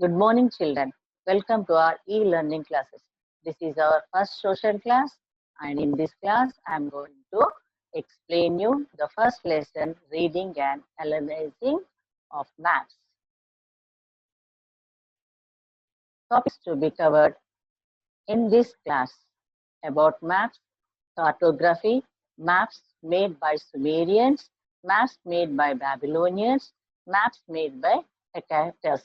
Good morning, children. Welcome to our e-learning classes. This is our first social class, and in this class, I am going to explain you the first lesson, reading and analyzing of maps. Topics to be covered in this class about maps, cartography, maps made by Sumerians, maps made by Babylonians, maps made by Hyksos.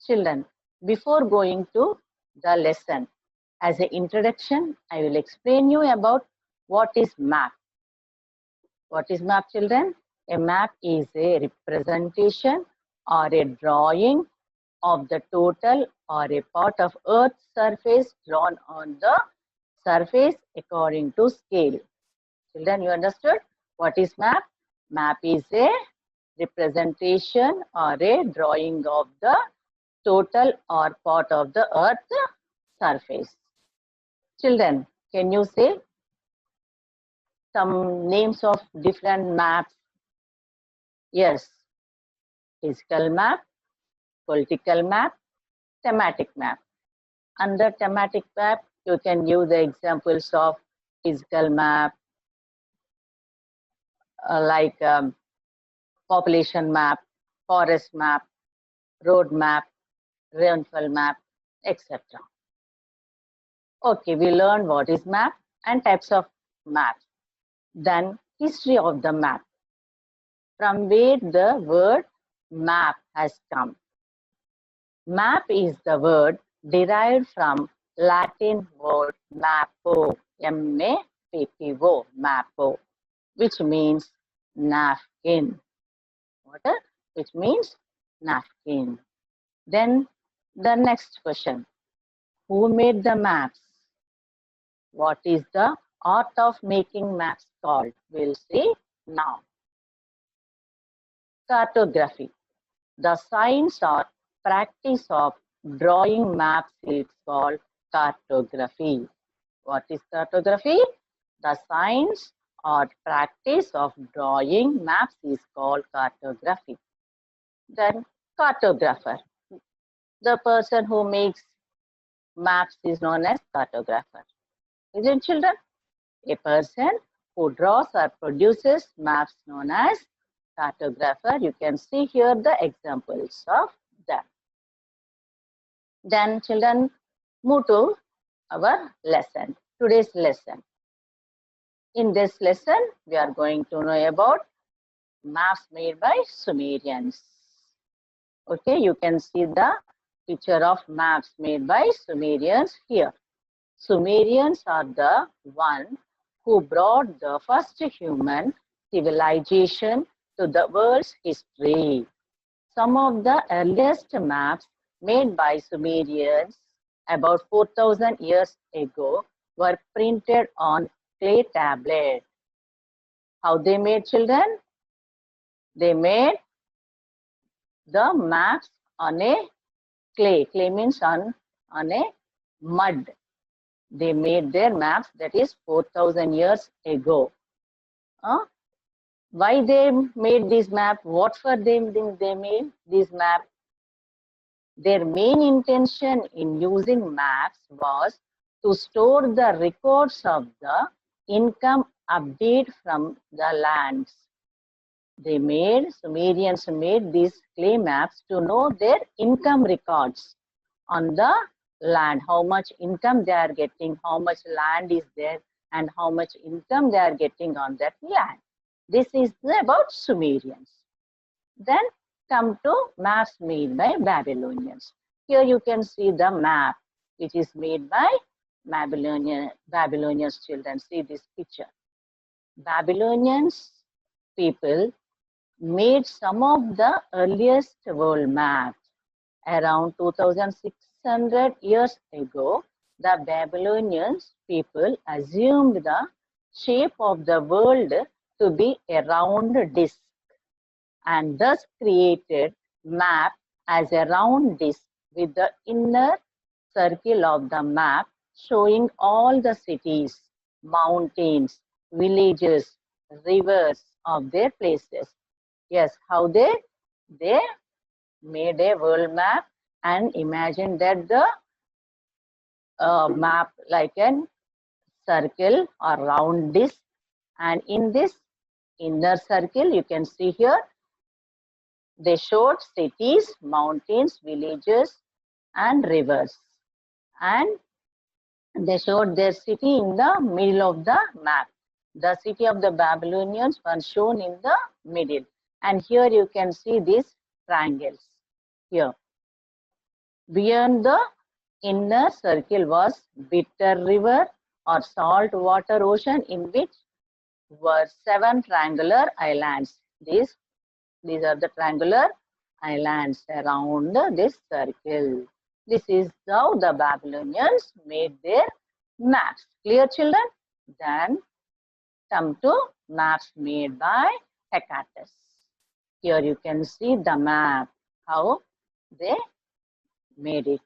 Children, before going to the lesson, as an introduction, I will explain you about what is map. What is map, children? A map is a representation or a drawing of the total or a part of Earth's surface drawn on the surface according to scale. Children, you understood? What is map? Map is a representation or a drawing of the total or part of the Earth's surface. Children, can you say some names of different maps? Yes, physical map, political map, thematic map. Under thematic map, you can give the examples of physical map, like population map, forest map, road map, rainfall map, etc. Okay, we learned what is map and types of maps. Then history of the map. From where the word map has come. Map is the word derived from Latin word mappo, M-A-P-P-O, mappo, which means napkin. What? Which means napkin. Then the next question. Who made the maps? What is the art of making maps called? We'll see now. Cartography. The science or practice of drawing maps is called cartography. What is cartography? The science or practice of drawing maps is called cartography. Then cartographer. The person who makes maps is known as cartographer. Isn't children? A person who draws or produces maps known as cartographer. You can see here the examples of them. Then children, move to our lesson, today's lesson. In this lesson, we are going to know about maps made by Sumerians. Okay, you can see the picture of maps made by Sumerians here. Sumerians are the one who brought the first human civilization to the world's history. Some of the earliest maps made by Sumerians about 4,000 years ago were printed on clay tablets. How they made, children? They made the maps on a clay. Clay means on a mud. They made their maps, that is 4,000 years ago. Why they made this map? What for them they made this map? Their main intention in using maps was to store the records of the income update from the lands. Sumerians made these clay maps to know their income records on the land, how much income they are getting, how much land is there, and how much income they are getting on that land. This is about Sumerians. Then come to maps made by Babylonians. Here you can see the map which is made by Babylonians children. See this picture. Babylonians people made some of the earliest world maps. Around 2,600 years ago, the Babylonians people assumed the shape of the world to be a round disk and thus created map as a round disk with the inner circle of the map showing all the cities, mountains, villages, rivers of their places. Yes, how they they made a world map and imagined that the map like a circle or round disc, and in this inner circle you can see here they showed cities, mountains, villages and rivers, and they showed their city in the middle of the map. The city of the Babylonians was shown in the middle, and here you can see these triangles here. Beyond the inner circle was Bitter River or salt water ocean, in which were 7 triangular islands. These are the triangular islands around this circle. This is how the Babylonians made their maps. Clear, children? Then come to maps made by Hecatus. Here you can see the map, how they made it.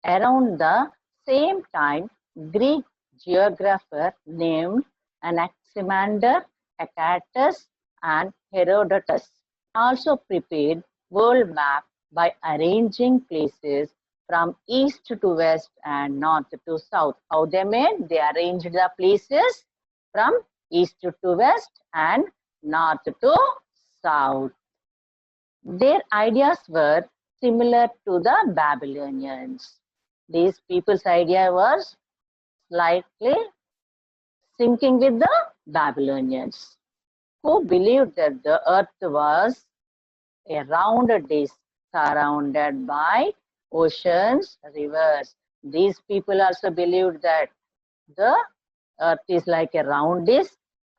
Around the same time, Greek geographer named Anaximander, Hecatus and Herodotus also prepared world map by arranging places from east to west and north to south. How they made? They arranged the places from east to west and north to south. Their ideas were similar to the Babylonians. These people's idea was slightly syncing with the Babylonians, who believed that the earth was a round disc surrounded by oceans, rivers. These people also believed that the earth is like a round disc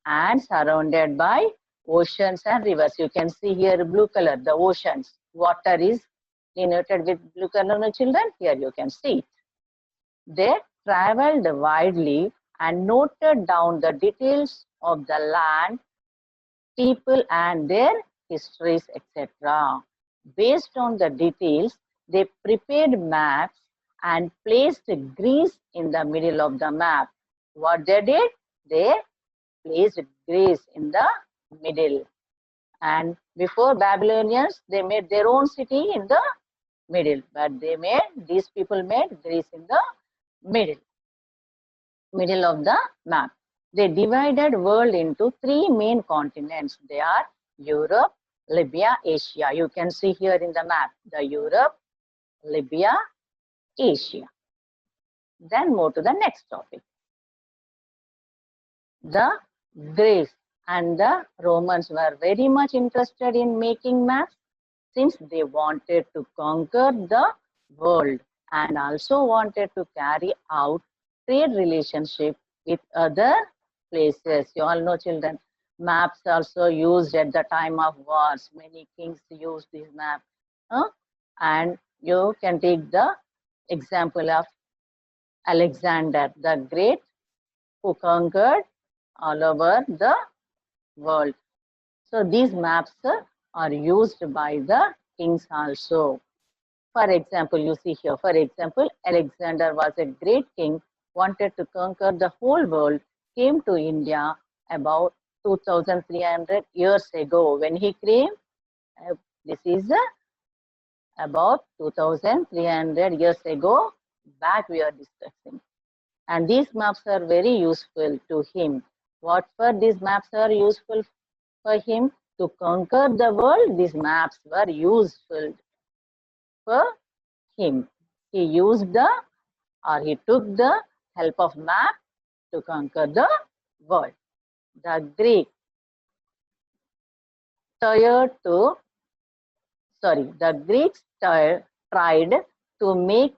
and surrounded by oceans and rivers. You can see here blue color, the oceans. Water is denoted with blue color, no children? Here you can see it. They traveled widely and noted down the details of the land, people and their histories, etc. Based on the details, they prepared maps and placed Greece in the middle of the map. What they did? They placed Greece in the middle. And before Babylonians, they made their own city in the middle, but these people made Greece in the middle of the map. They divided world into 3 main continents. They are Europe, Libya, Asia. You can see here in the map, the Europe, Libya, Asia. Then move to the next topic. The Greeks and the Romans were very much interested in making maps, since they wanted to conquer the world and also wanted to carry out trade relationship with other places. You all know, children, maps also used at the time of wars. Many kings used this map. And you can take the example of Alexander the Great, who conquered all over the world. So these maps are used by the kings also. For example, you see here, for example, Alexander was a great king, wanted to conquer the whole world, came to India about 2,300 years ago. When he came, this is about 2,300 years ago, back we are discussing. And these maps are very useful to him. What for these maps are useful for him? To conquer the world, these maps were useful for him. He used he took the help of map to conquer the world. The Greeks tried to make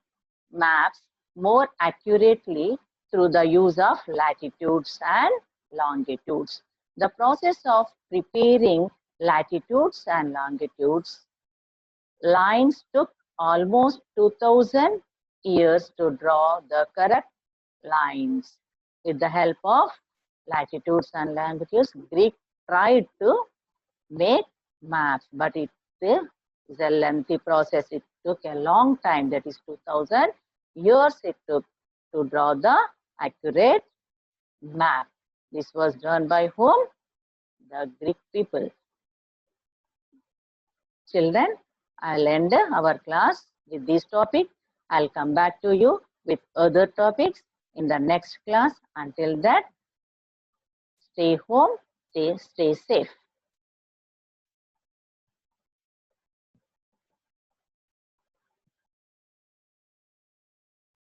maps more accurately through the use of latitudes and longitudes. The process of preparing latitudes and longitudes lines took almost 2,000 years to draw the correct lines. With the help of latitudes and longitudes, Greek tried to make maps, but it is a lengthy process. It took a long time, that is 2,000 years it took to draw the accurate map. This was done by whom? The Greek people. Children, I'll end our class with this topic. I'll come back to you with other topics in the next class. Until that, stay home, stay safe.